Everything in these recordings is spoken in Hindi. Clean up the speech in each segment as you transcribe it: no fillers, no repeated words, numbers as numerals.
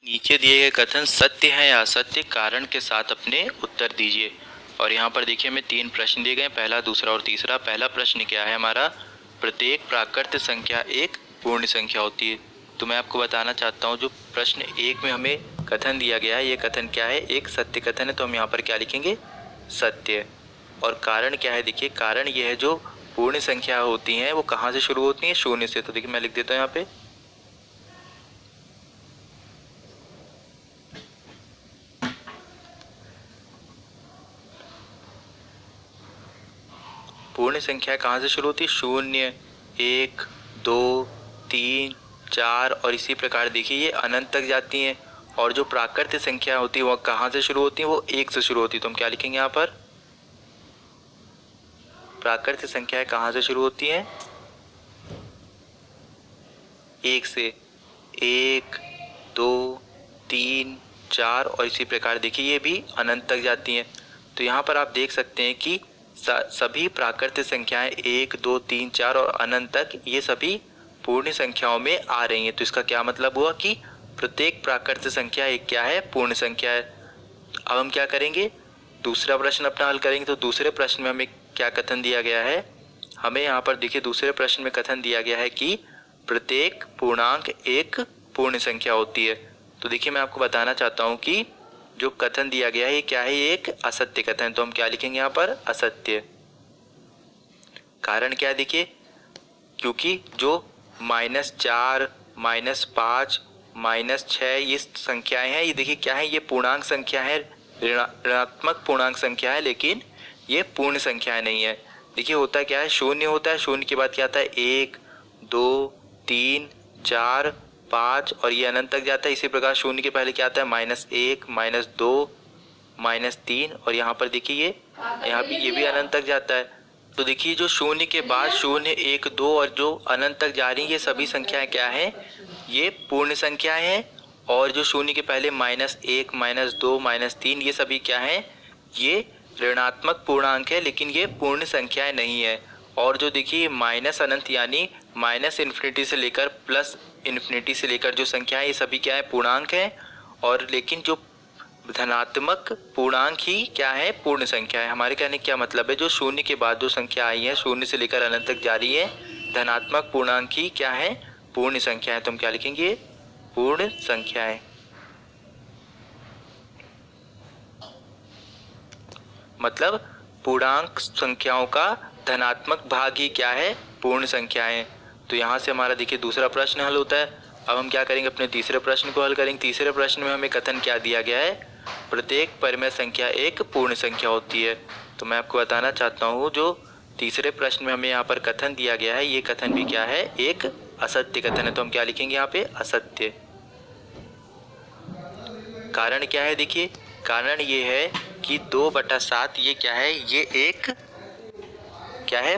नीचे दिए गए कथन सत्य है या असत्य, कारण के साथ अपने उत्तर दीजिए। और यहाँ पर देखिए हमें 3 प्रश्न दिए गए, पहला, दूसरा और तीसरा। पहला प्रश्न क्या है हमारा, प्रत्येक प्राकृत संख्या एक पूर्ण संख्या होती है। तो मैं आपको बताना चाहता हूँ, जो प्रश्न 1 में हमें कथन दिया गया है, ये कथन क्या है, एक सत्य कथन है, तो हम यहाँ पर क्या लिखेंगे, सत्य। और कारण क्या है, देखिए कारण ये है, जो पूर्ण संख्या होती हैं वो कहाँ से शुरू होती हैं, शून्य से। तो देखिए मैं लिख देता हूँ यहाँ पे, पूर्ण संख्या कहाँ से शुरू होती है, शून्य, 1, 2, 3, 4 और इसी प्रकार देखिए ये अनंत तक जाती हैं। और जो प्राकृत संख्या होती है वो कहाँ से शुरू होती है, वो 1 से शुरू होती है। तो हम क्या लिखेंगे यहाँ पर, प्राकृत संख्याएं कहाँ से शुरू होती हैं, 1 से। 1, 2, 3, 4 और इसी प्रकार देखिए ये भी अनंत तक जाती हैं। तो यहाँ पर आप देख सकते हैं कि सभी प्राकृत संख्याएं 1, 2, 3, 4 और अनंत तक ये सभी पूर्ण संख्याओं में आ रही हैं। तो इसका क्या मतलब हुआ कि प्रत्येक प्राकृत संख्या एक क्या है, पूर्ण संख्या है। अब हम क्या करेंगे, दूसरा प्रश्न अपना हल करेंगे। तो दूसरे प्रश्न में हमें क्या कथन दिया गया है, हमें यहाँ पर देखिए दूसरे प्रश्न में कथन दिया गया है कि प्रत्येक पूर्णांक एक पूर्ण संख्या होती है। तो देखिए मैं आपको बताना चाहता हूँ कि जो कथन दिया गया है ये क्या है, ये एक असत्य कथन। तो हम क्या लिखेंगे यहाँ पर, असत्य। कारण क्या है, देखिए क्योंकि जो -4, -5, -6 ये संख्याएं हैं, ये देखिए क्या है, ये पूर्णांक संख्या है, ऋणात्मक पूर्णांक संख्या है, लेकिन ये पूर्ण संख्या नहीं है। देखिए होता क्या है, शून्य होता है, शून्य के बाद क्या आता है, 1, 2, 3, 4, 5 और ये अनंत तक जाता है। इसी प्रकार शून्य के पहले क्या आता है, -1, -2, -3 और यहाँ पर देखिए यहाँ भी ये भी अनंत तक जाता है। तो देखिए जो शून्य के बाद 0, 1, 2 और जो अनंत तक जा रही है, ये सभी संख्याएं क्या हैं, ये पूर्ण संख्याएं हैं। और जो शून्य के पहले -1, -2, -3 ये सभी क्या हैं, ये ऋणात्मक पूर्णांक है, लेकिन ये पूर्ण संख्याएं नहीं है। और जो देखिए माइनस अनंत यानी -इन्फिनिटी से लेकर +इन्फिनिटी से लेकर जो संख्या है, ये सभी क्या है, पूर्णांक है। और लेकिन जो धनात्मक पूर्णांक ही क्या है, पूर्ण संख्या है। हमारे कहने का क्या मतलब है, जो शून्य के बाद जो संख्या आई है, शून्य से लेकर अनंत तक जा रही है, धनात्मक पूर्णांक ही क्या है, पूर्ण संख्या है। तो हम क्या लिखेंगे, पूर्ण संख्याएं। मतलब पूर्णांक संख्याओं का धनात्मक भाग ही क्या है, पूर्ण संख्याएं। तो यहाँ से हमारा देखिए दूसरा प्रश्न हल होता है। अब हम क्या करेंगे, अपने तीसरे प्रश्न को हल करेंगे। तीसरे प्रश्न में हमें कथन क्या दिया गया है, प्रत्येक परिमेय संख्या एक पूर्ण संख्या होती है। तो मैं आपको बताना चाहता हूँ, जो तीसरे प्रश्न में हमें यहाँ पर कथन दिया गया है, ये कथन भी क्या है, एक असत्य कथन है। तो हम क्या लिखेंगे यहाँ पे, असत्य। कारण क्या है, देखिए कारण ये है कि 2/7 ये क्या है, ये एक क्या है,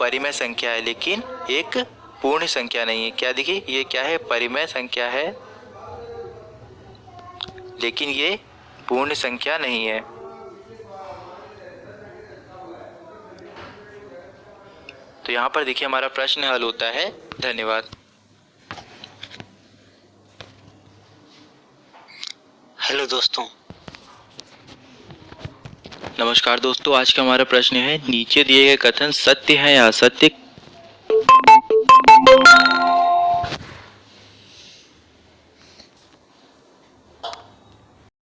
परिमेय संख्या है, लेकिन एक पूर्ण संख्या नहीं है। क्या देखिए ये क्या है, परिमेय संख्या है, लेकिन ये पूर्ण संख्या नहीं है। तो यहाँ पर देखिए हमारा प्रश्न हल होता है। धन्यवाद। हेलो दोस्तों। नमस्कार दोस्तों, आज का हमारा प्रश्न है, नीचे दिए गए कथन सत्य है या असत्य,